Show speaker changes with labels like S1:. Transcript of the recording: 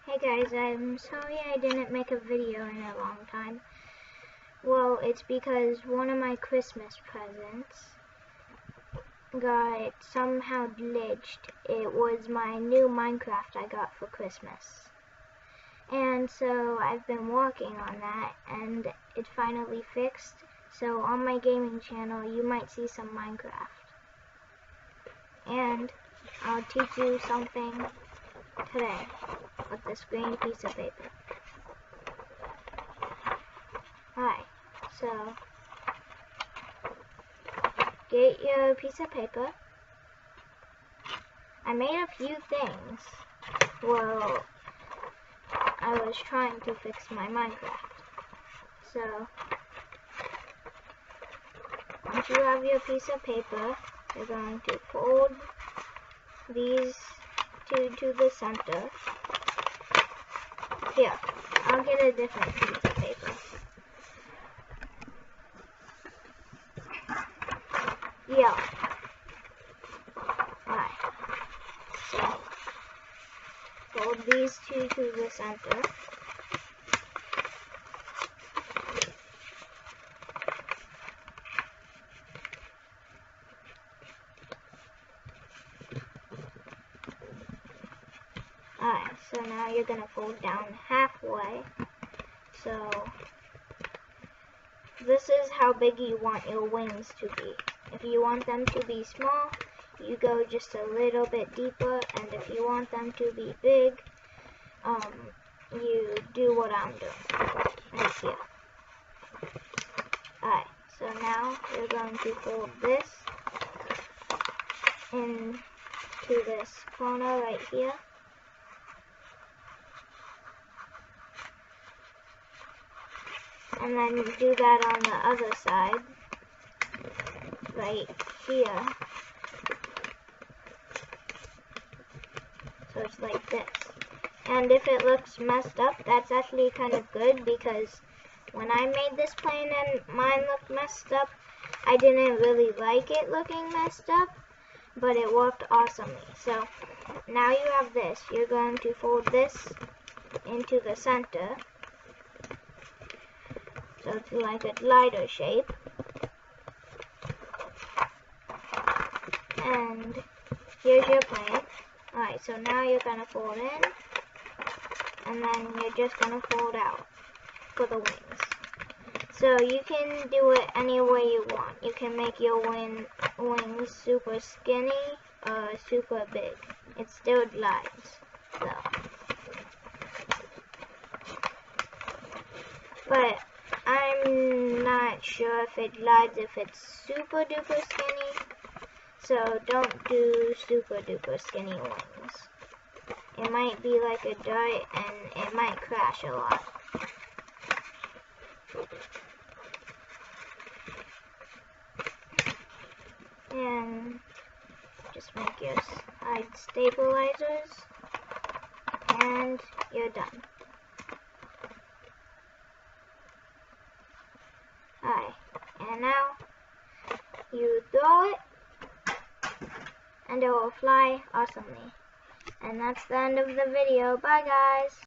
S1: Hey guys, I'm sorry I didn't make a video in a long time. Well, it's because one of my Christmas presents got somehow glitched. It was my new Minecraft I got for Christmas. And so I've been working on that and it finally fixed. So on my gaming channel you might see some Minecraft. And I'll teach you something today with this green piece of paper. Alright, so get your piece of paper. I made a few things. Well, I was trying to fix my Minecraft. So, once you have your piece of paper, you're going to fold these two to the center. Here, I'll get a different piece of paper. Yeah. Alright. So, fold these two to the center. Alright, so now you're going to fold down halfway. So, this is how big you want your wings to be. If you want them to be small, you go just a little bit deeper, and if you want them to be big, you do what I'm doing, right here. Alright, so now you're going to fold this into this corner right here. And then do that on the other side, right here. So it's like this. And if it looks messed up, that's actually kind of good, because when I made this plane and mine looked messed up, I didn't really like it looking messed up, but it worked awesomely. So now you have this. You're going to fold this into the center. So it's like a glider shape. And here's your plane. Alright, so now you're going to fold in. And then you're just going to fold out for the wings. So you can do it any way you want. You can make your wings super skinny or super big. It still glides. So. But I'm not sure if it glides if it's super duper skinny, so don't do super duper skinny wings. It might be like a dart and it might crash a lot. And just make your side stabilizers and you're done. Alright, and now you throw it, and it will fly awesomely. And that's the end of the video. Bye guys!